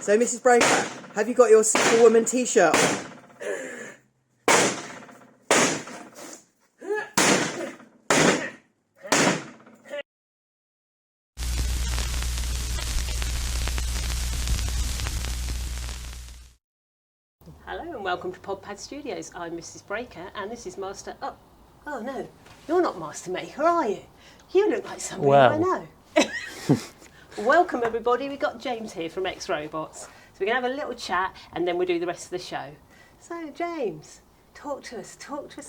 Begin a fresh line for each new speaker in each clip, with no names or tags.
So, Mrs. Breaker, have you got your Superwoman t-shirt on?
Hello and welcome to Podpadstudios. I'm Mrs. Breaker and this is Master... Oh no, you're not Master Maker, are you? You look like somebody I know. Welcome everybody, we've got James here from X-Robots. So we're going to have a little chat and then we'll do the rest of the show. So James, talk to us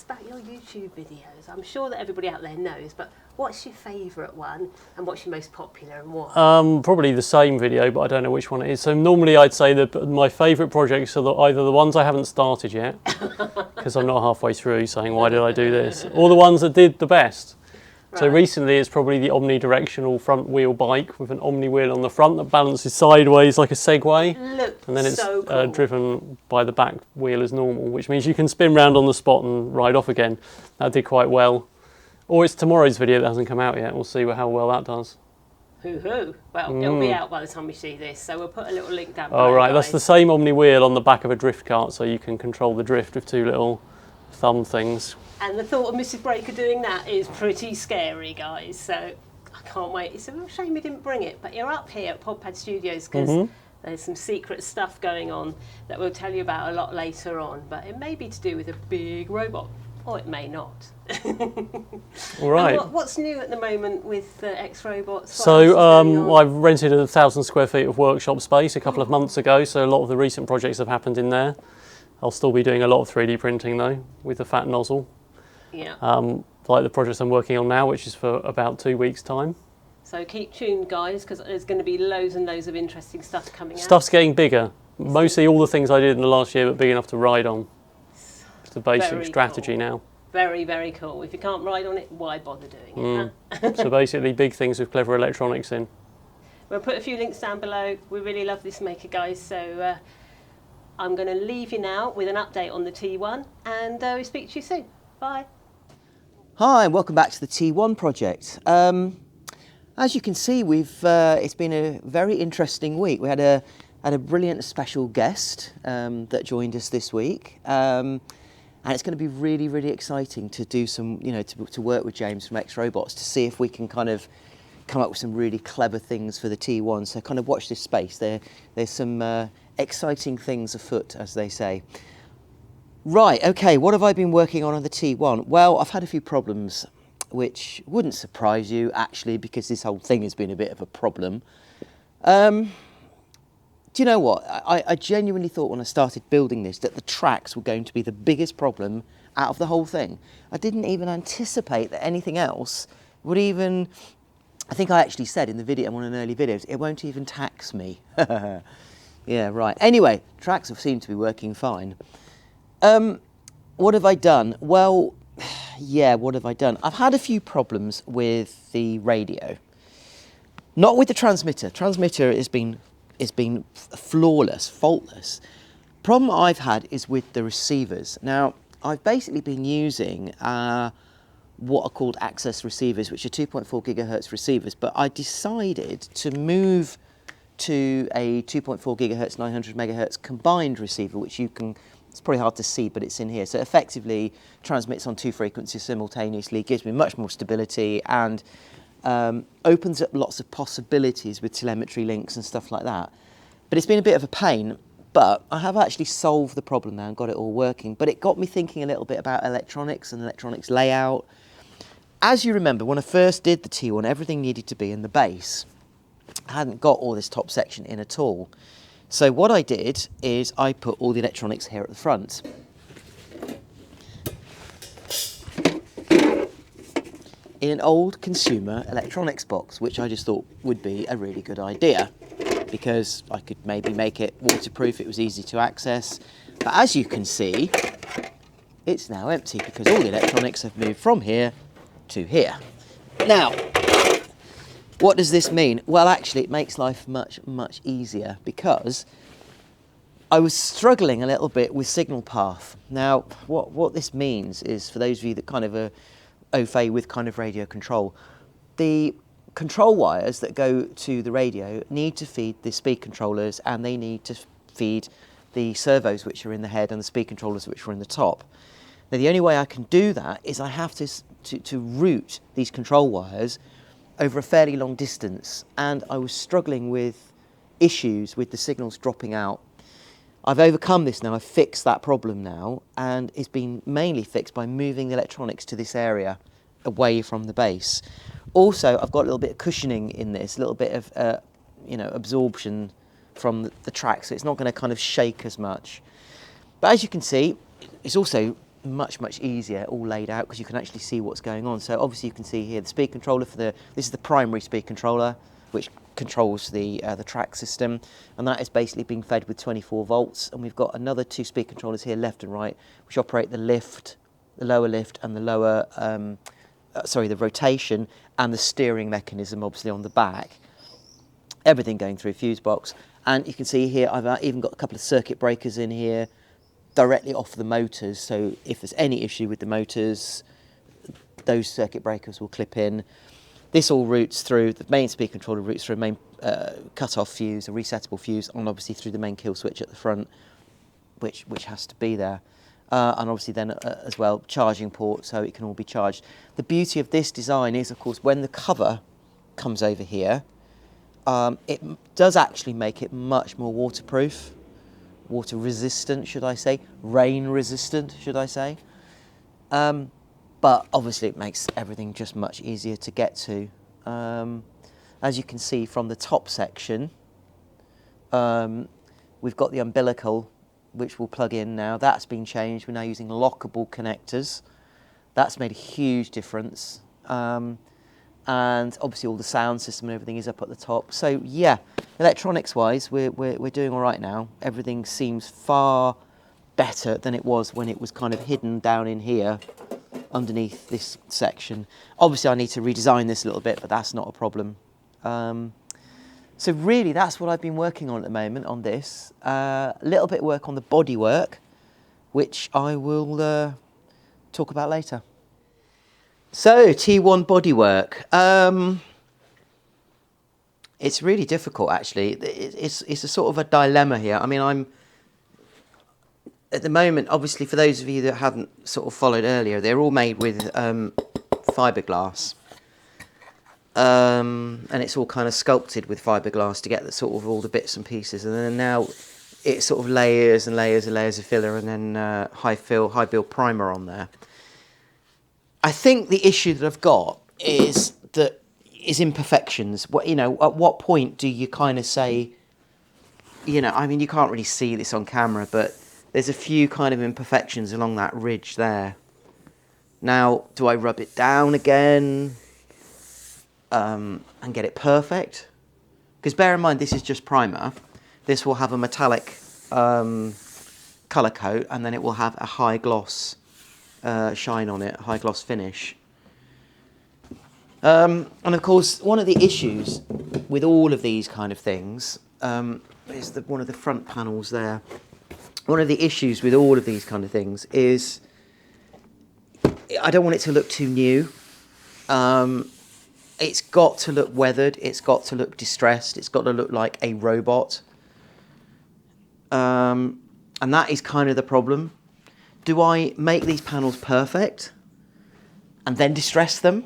about your YouTube videos. I'm sure that everybody out there knows, but what's your favourite one and what's your most popular and why?
Probably the same video, but I don't know which one it is. So normally I'd say that my favourite projects are either the ones I haven't started yet, because I'm not halfway through saying why did I do this, or the ones that did the best. Right. So recently it's probably the omnidirectional front wheel bike with an omni wheel on the front that balances sideways like a Segway.
And
then it's
so cool.
Driven by the back wheel as normal, which means you can spin round on the spot and ride off again. That did quite well. Or it's tomorrow's video that hasn't come out yet. We'll see how well that does.
Hoo-hoo. Well, it'll be out by the time we see this, so we'll put a little link down below.
Oh, right.
Guys.
That's the same omni wheel on the back of a drift cart, so you can control the drift with two little thumb things.
And the thought of Mrs. Breaker doing that is pretty scary, guys. So I can't wait. It's a real shame we didn't bring it, but you're up here at Podpadstudios because there's some secret stuff going on that we'll tell you about a lot later on. But it may be to do with a big robot, or it may not.
All right.
What's new at the moment with X-Robots?
So I've rented 1,000 square feet of workshop space a couple of months ago, so a lot of the recent projects have happened in there. I'll still be doing a lot of 3D printing though, with the fat nozzle.
Yeah.
Like the projects I'm working on now, which is for about 2 weeks' time. So
keep tuned, guys, because there's going to be loads and loads of interesting stuff coming out.
Stuff's getting bigger. Mostly all the things I did in the last year, but big enough to ride on. It's the basic
Very
strategy
cool.
now.
Very, very cool. If you can't ride on it, why bother doing it? Huh?
So basically big things with clever electronics in.
We'll put a few links down below. We really love this maker, guys, so I'm going to leave you now with an update on the T1 and we'll speak to you soon. Bye.
Hi, and welcome back to the T1 project. As you can see, it's been a very interesting week. We had a brilliant special guest that joined us this week, and it's going to be really, really exciting to do some, to work with James from X-Robots to see if we can kind of come up with some really clever things for the T1. So kind of watch this space. There's some exciting things afoot, as they say. Right, okay, what have I been working on the T1? Well, I've had a few problems, which wouldn't surprise you, actually, because this whole thing has been a bit of a problem. Do you know what? I genuinely thought when I started building this that the tracks were going to be the biggest problem out of the whole thing. I didn't even anticipate that anything else would even... I think I actually said in the video, in one of the early videos, it won't even tax me. Yeah, right. Anyway, tracks have seemed to be working fine. What have I done? Well, yeah, what have I done? I've had a few problems with the radio. Not with the transmitter. Transmitter has been flawless, faultless. Problem I've had is with the receivers. Now, I've basically been using what are called access receivers, which are 2.4 gigahertz receivers, but I decided to move to a 2.4 gigahertz, 900 megahertz combined receiver, which you can, it's probably hard to see, but it's in here. So it effectively transmits on two frequencies simultaneously, gives me much more stability, and opens up lots of possibilities with telemetry links and stuff like that. But it's been a bit of a pain, but I have actually solved the problem now and got it all working. But it got me thinking a little bit about electronics and electronics layout. As you remember, when I first did the T1, everything needed to be in the base. I hadn't got all this top section in at all. So what I did is I put all the electronics here at the front. In an old consumer electronics box, which I just thought would be a really good idea because I could maybe make it waterproof, it was easy to access. But as you can see, it's now empty because all the electronics have moved from here to here. Now, what does this mean? Well, actually, it makes life much, much easier because I was struggling a little bit with signal path. Now, what this means is, for those of you that kind of are au fait with kind of radio control, the control wires that go to the radio need to feed the speed controllers, and they need to feed the servos which are in the head and the speed controllers which are in the top. Now the only way I can do that is I have to route these control wires over a fairly long distance, and I was struggling with issues with the signals dropping out. I've overcome this now, I've fixed that problem now, and it's been mainly fixed by moving the electronics to this area away from the base. Also, I've got a little bit of cushioning in this, a little bit of absorption from the track, so it's not going to kind of shake as much. But as you can see, it's also much easier all laid out because you can actually see what's going on. So obviously you can see here the speed controller this is the primary speed controller which controls the track system, and that is basically being fed with 24 volts. And we've got another 2 speed controllers here, left and right, which operate the lift, the lower lift, and the lower the rotation and the steering mechanism obviously on the back. Everything going through a fuse box. And you can see here I've even got a couple of circuit breakers in here directly off the motors, so if there's any issue with the motors, those circuit breakers will clip in. This all routes through, the main speed controller routes through a main cut-off fuse, a resettable fuse, and obviously through the main kill switch at the front, which has to be there. And obviously then as well, charging port, so it can all be charged. The beauty of this design is, of course, when the cover comes over here, it does actually make it much more waterproof, water resistant, should I say, rain resistant, should I say. But obviously it makes everything just much easier to get to. As you can see from the top section, we've got the umbilical, which will plug in now. That's been changed. We're now using lockable connectors. That's made a huge difference. And obviously all the sound system and everything is up at the top. So yeah, electronics wise, we're doing all right now. Everything seems far better than it was when it was kind of hidden down in here underneath this section. Obviously I need to redesign this a little bit, but that's not a problem. So really that's what I've been working on at the moment on this. A little bit of work on the bodywork, which I will talk about later. So T1 bodywork. It's really difficult actually. It's a sort of a dilemma here. I mean, I'm at the moment, obviously for those of you that haven't sort of followed earlier, they're all made with fiberglass. And it's all kind of sculpted with fiberglass to get the sort of all the bits and pieces, and then now it's sort of layers and layers and layers of filler, and then high build primer on there. I think the issue that I've got is imperfections. What, you know, at what point do you kind of say, you know, I mean, you can't really see this on camera, but there's a few kind of imperfections along that ridge there. Now, do I rub it down again and get it perfect? Because bear in mind, this is just primer. This will have a metallic colour coat, and then it will have a high gloss shine on it, high gloss finish. And of course, one of the issues with all of these kind of things is one of the front panels there. One of the issues with all of these kind of things is I don't want it to look too new. It's got to look weathered. It's got to look distressed. It's got to look like a robot. And that is kind of the problem. Do I make these panels perfect and then distress them?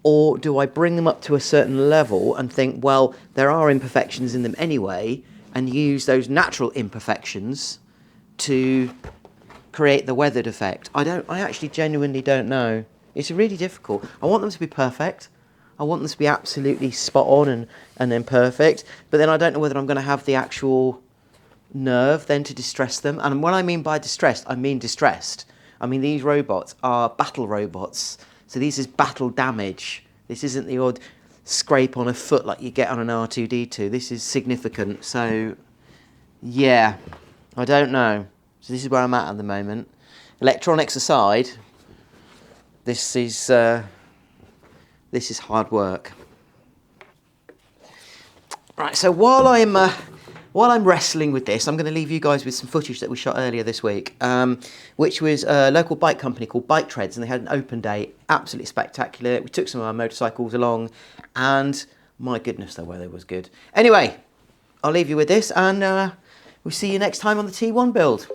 Or do I bring them up to a certain level and think, well, there are imperfections in them anyway, and use those natural imperfections to create the weathered effect? I actually genuinely don't know. It's really difficult. I want them to be perfect. I want them to be absolutely spot on and then perfect. But then I don't know whether I'm going to have the actual nerve then to distress them. And what I mean by distressed, I mean distressed. I mean, these robots are battle robots. So this is battle damage. This isn't the odd scrape on a foot like you get on an R2-D2. This is significant. So yeah, I don't know. So this is where I'm at the moment. Electronics aside, this is hard work. Right, so while I'm while I'm wrestling with this, I'm going to leave you guys with some footage that we shot earlier this week, which was a local bike company called Bike Treads, and they had an open day, absolutely spectacular. We took some of our motorcycles along, and my goodness, the weather was good. Anyway, I'll leave you with this, and we'll see you next time on the T1 build.